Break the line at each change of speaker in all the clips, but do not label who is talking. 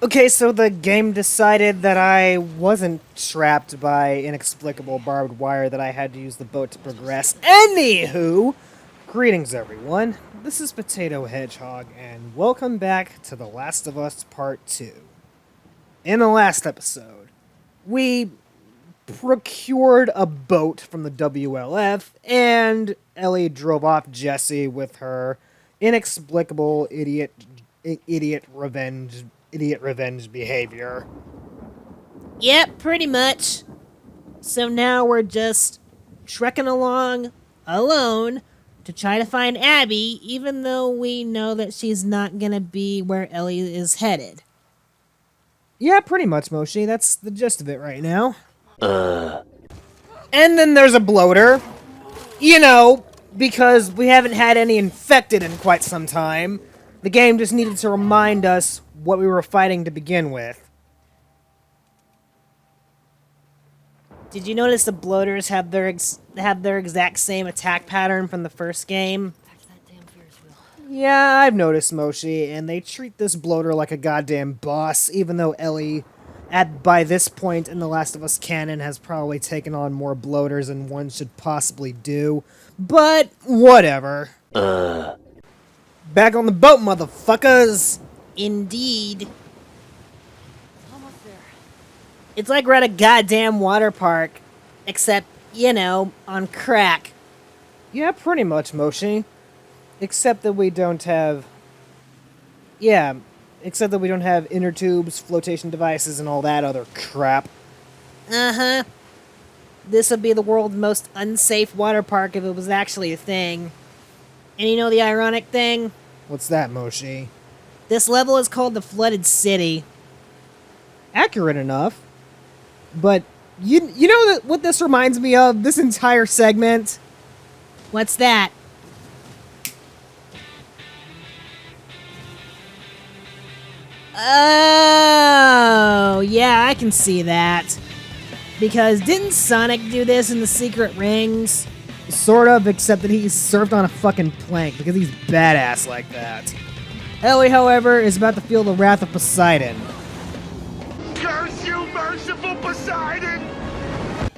Okay, so the game decided that I wasn't trapped by inexplicable barbed wire that I had to use the boat to progress. Anywho, greetings everyone. This is Potato Hedgehog, and welcome back to The Last of Us Part 2. In the last episode, we procured a boat from the WLF, and Ellie drove off Jesse with her inexplicable idiot revenge behavior.
Yep, pretty much. So now we're just trekking along alone to try to find Abby, even though we know that she's not gonna be where Ellie is headed.
Yeah, pretty much, Moshi. That's the gist of it right now. And then there's a bloater. You know, because we haven't had any infected in quite some time. The game just needed to remind us what we were fighting to begin with.
Did you notice the bloaters have their exact same attack pattern from the first game?
Yeah, I've noticed, Moshi, and they treat this bloater like a goddamn boss, even though Ellie, by this point in The Last of Us canon, has probably taken on more bloaters than one should possibly do. But, whatever. Back on the boat, motherfuckers!
Indeed. It's like we're at a goddamn water park, except, on crack.
Yeah, pretty much, Moshi. Except that we don't have... Yeah, except that we don't have inner tubes, flotation devices, and all that other crap.
Uh-huh. This would be the world's most unsafe water park if it was actually a thing. And you know the ironic thing?
What's that, Moshi?
This level is called the Flooded City.
Accurate enough. But, you know what this reminds me of, this entire segment?
What's that? Oh, yeah, I can see that. Because didn't Sonic do this in the Secret Rings?
Sort of, except that he's surfed on a fucking plank, because he's badass like that. Ellie, however, is about to feel the wrath of Poseidon.
Curse you, merciful Poseidon!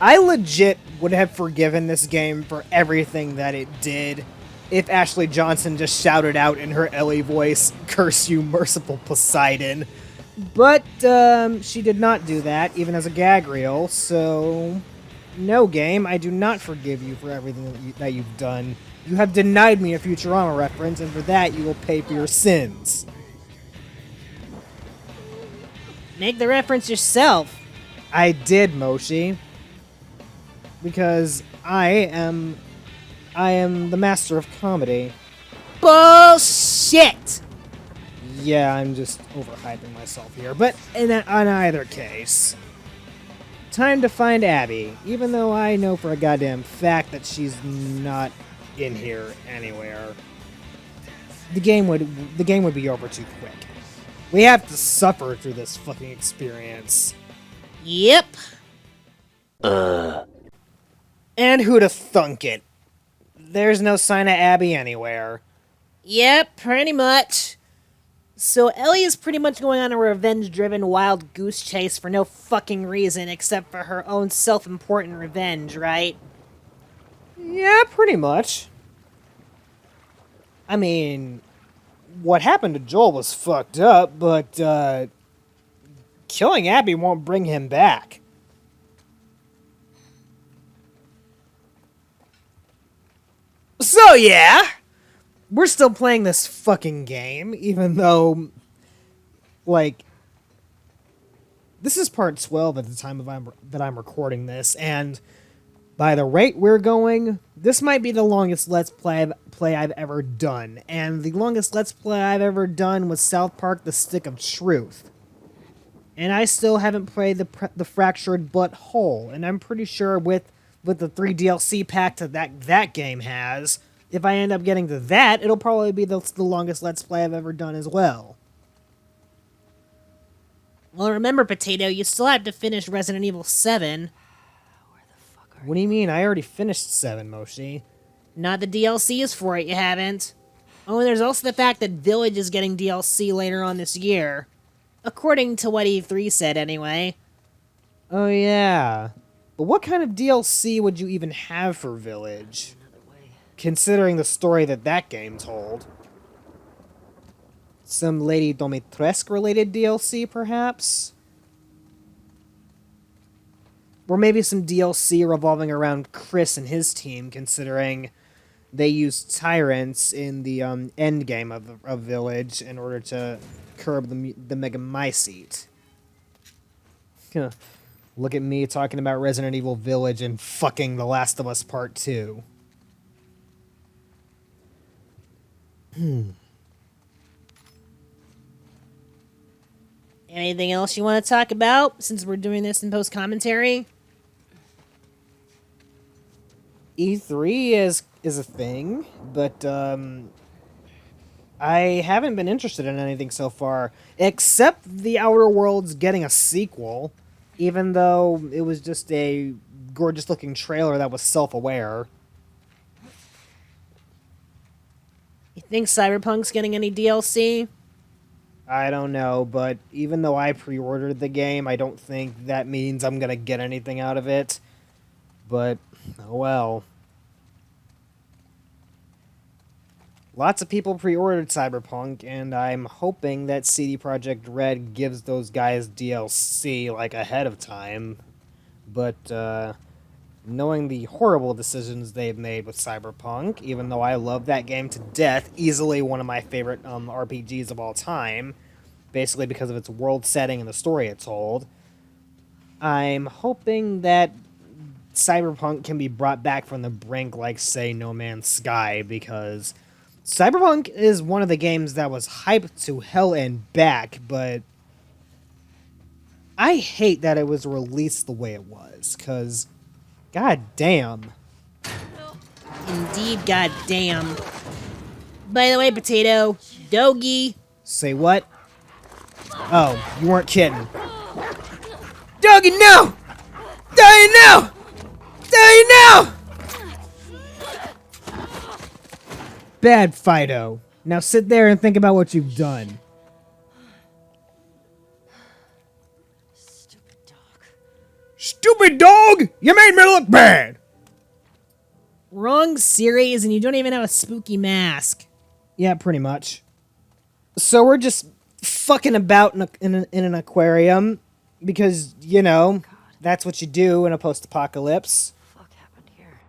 I legit would have forgiven this game for everything that it did if Ashley Johnson just shouted out in her Ellie voice, "Curse you, merciful Poseidon." But, she did not do that, even as a gag reel, so... No, game, I do not forgive you for everything that you've done. You have denied me a Futurama reference, and for that you will pay for your sins.
Make the reference yourself.
I did, Moshi. Because I am the master of comedy.
Bullshit!
Yeah, I'm just overhyping myself here, but in either case... Time to find Abby, even though I know for a goddamn fact that she's not in here anywhere. The game would be over too quick. We have to suffer through this fucking experience.
Yep.
And who'da thunk it? There's no sign of Abby anywhere.
Yep, pretty much. So Ellie is pretty much going on a revenge-driven wild goose chase for no fucking reason except for her own self-important revenge, right?
Yeah, pretty much. I mean, what happened to Joel was fucked up, but, killing Abby won't bring him back. So, yeah, we're still playing this fucking game, even though, like, this is part 12 at the time that I'm recording this, and by the rate we're going, this might be the longest Let's Play I've ever done, and the longest Let's Play I've ever done was South Park: The Stick of Truth. And I still haven't played the Fractured But Whole, and I'm pretty sure with the 3 DLC pack that game has, if I end up getting to that, it'll probably be the longest Let's Play I've ever done as well.
Well, remember, Potato, you still have to finish Resident Evil 7.
What do you mean? I already finished 7, Moshi.
Not the DLCs for it, you haven't. Oh, and there's also the fact that Village is getting DLC later on this year. According to what E3 said, anyway.
Oh yeah. But what kind of DLC would you even have for Village? Considering the story that game told. Some Lady Dimitrescu related DLC, perhaps? Or maybe some DLC revolving around Chris and his team, considering they used tyrants in the end game of Village in order to curb the Megamycete. Look at me talking about Resident Evil Village and fucking The Last of Us Part 2.
Anything else you want to talk about, since we're doing this in post-commentary?
E3 is a thing, but I haven't been interested in anything so far, except The Outer Worlds getting a sequel, even though it was just a gorgeous-looking trailer that was self-aware.
You think Cyberpunk's getting any DLC?
I don't know, but even though I pre-ordered the game, I don't think that means I'm gonna get anything out of it. But, oh well. Lots of people pre-ordered Cyberpunk, and I'm hoping that CD Projekt Red gives those guys DLC, like, ahead of time. But, knowing the horrible decisions they've made with Cyberpunk, even though I love that game to death, easily one of my favorite RPGs of all time, basically because of its world setting and the story it told, I'm hoping that Cyberpunk can be brought back from the brink like, say, No Man's Sky, because Cyberpunk is one of the games that was hyped to hell and back, but I hate that it was released the way it was, because god damn.
Indeed, goddamn. By the way, Potato, Dogie.
Say what? Oh, you weren't kidding. Doggy, no! Doggy, no! Doggy, no! Bad, Fido. Now sit there and think about what you've done.
Stupid dog.
Stupid dog! You made me look bad!
Wrong series, and you don't even have a spooky mask.
Yeah, pretty much. So we're just fucking about in an aquarium because, you know, that's what you do in a post-apocalypse.
What the fuck happened here?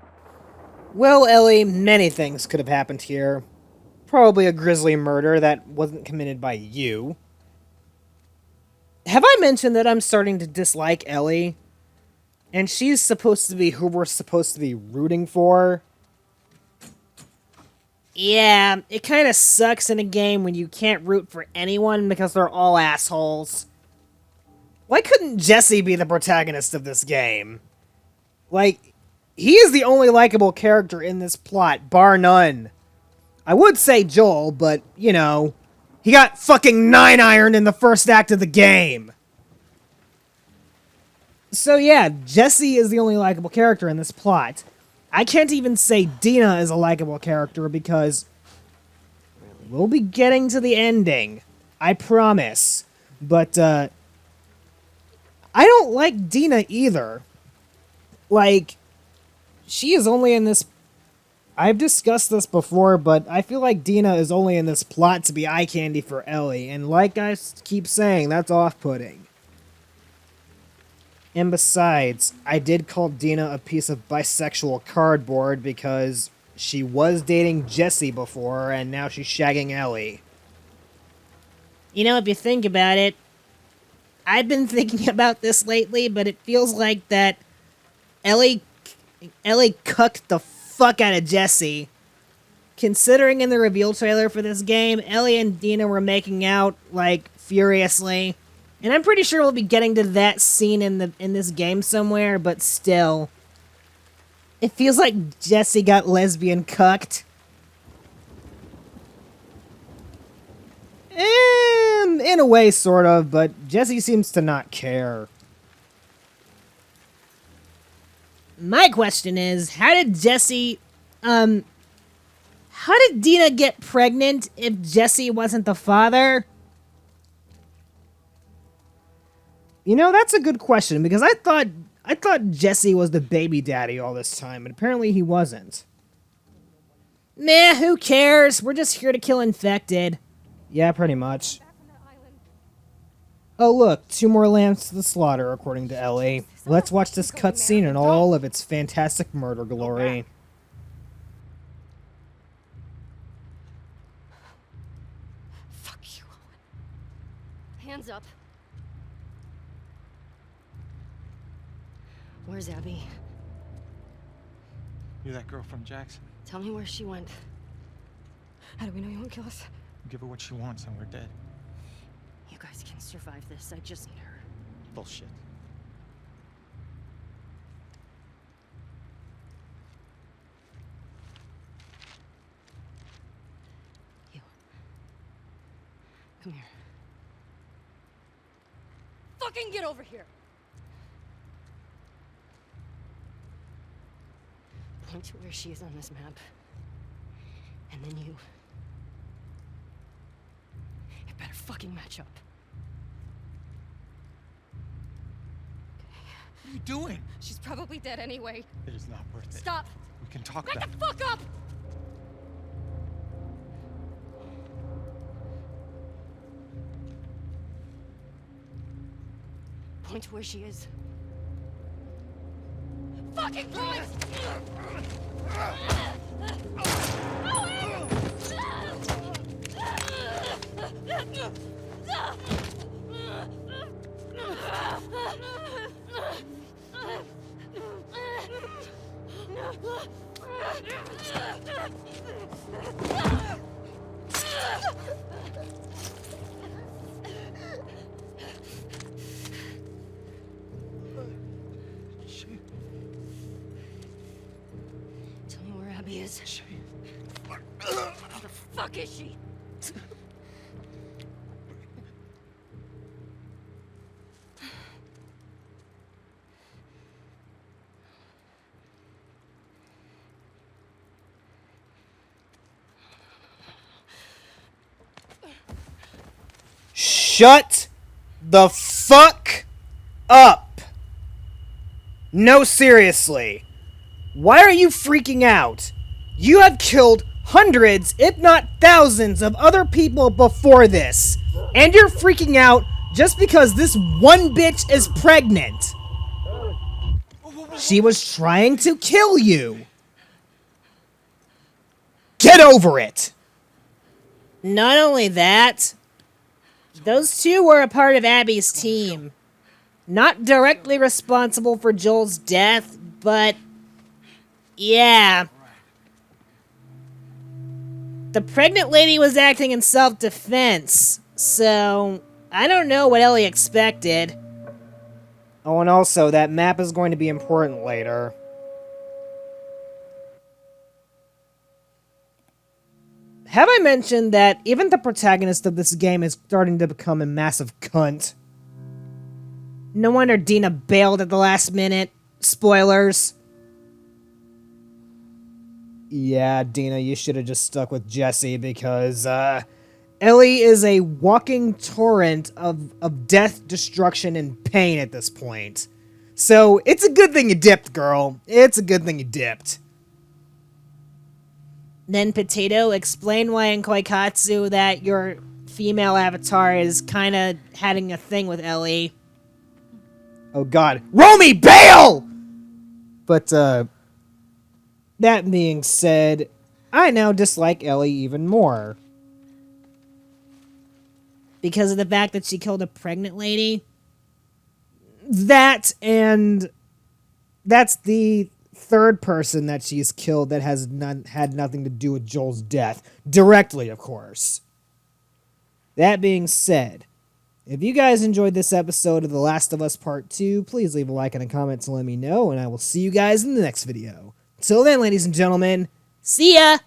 Well, Ellie, many things could have happened here. Probably a grisly murder that wasn't committed by you. Have I mentioned that I'm starting to dislike Ellie? And she's supposed to be who we're supposed to be rooting for?
Yeah, it kind of sucks in a game when you can't root for anyone because they're all assholes.
Why couldn't Jesse be the protagonist of this game? Like, he is the only likable character in this plot, bar none. I would say Joel, but, you know, he got fucking 9-ironed in the first act of the game. So yeah, Jesse is the only likable character in this plot. I can't even say Dina is a likable character because we'll be getting to the ending. I promise. But, I don't like Dina either. Like, she is only in this... I've discussed this before, but I feel like Dina is only in this plot to be eye candy for Ellie, and like I keep saying, that's off-putting. And besides, I did call Dina a piece of bisexual cardboard because she was dating Jesse before, and now she's shagging Ellie.
You know, if you think about it, I've been thinking about this lately, but it feels like that Ellie cucked the fuck out of Jesse. Considering in the reveal trailer for this game, Ellie and Dina were making out, like, furiously. And I'm pretty sure we'll be getting to that scene in this game somewhere, but still. It feels like Jesse got lesbian cucked. In a way, sort of, but Jesse seems to not care. My question is, how did Dina get pregnant if Jesse wasn't the father?
You know, that's a good question, because I thought Jesse was the baby daddy all this time, and apparently he wasn't.
Meh, who cares? We're just here to kill infected.
Yeah, pretty much. Oh look, 2 more lambs to the slaughter, according to Ellie. Let's watch this cutscene in all of its fantastic murder glory.
Fuck you, Owen. Hands up. Where's Abby?
You're that girl from Jackson.
Tell me where she went. How do we know you won't kill us?
Give her what she wants and we're dead.
You guys can survive this. I just need her.
Bullshit.
You. Come here. Fucking get over here! Point to where she is on this map. And then you... It better fucking match up.
What are you doing?
She's probably dead anyway.
It is not worth it.
Stop!
We can talk
Back
about
the
it.
fuck up! Point to where she is. Fucking point! Tell me where Abby is. Where the fuck is she?
Shut the fuck up! No, seriously. Why are you freaking out? You have killed hundreds, if not thousands, of other people before this. And you're freaking out just because this one bitch is pregnant. She was trying to kill you. Get over it!
Not only that, those two were a part of Abby's team. Not directly responsible for Joel's death, but yeah. The pregnant lady was acting in self-defense, so I don't know what Ellie expected.
Oh, and also, that map is going to be important later. Have I mentioned that even the protagonist of this game is starting to become a massive cunt?
No wonder Dina bailed at the last minute. Spoilers.
Yeah, Dina, you should have just stuck with Jesse because, Ellie is a walking torrent of death, destruction, and pain at this point. So, it's a good thing you dipped, girl. It's a good thing you dipped.
Then Potato, explain why in Koikatsu that your female avatar is kind of having a thing with Ellie.
Oh god. Romy, bail! But, that being said, I now dislike Ellie even more.
Because of the fact that she killed a pregnant lady?
That, and that's the third person that she's killed that has had nothing to do with Joel's death. Directly, of course. That being said, if you guys enjoyed this episode of The Last of Us Part 2, please leave a like and a comment to let me know, and I will see you guys in the next video. Till then, ladies and gentlemen,
See ya!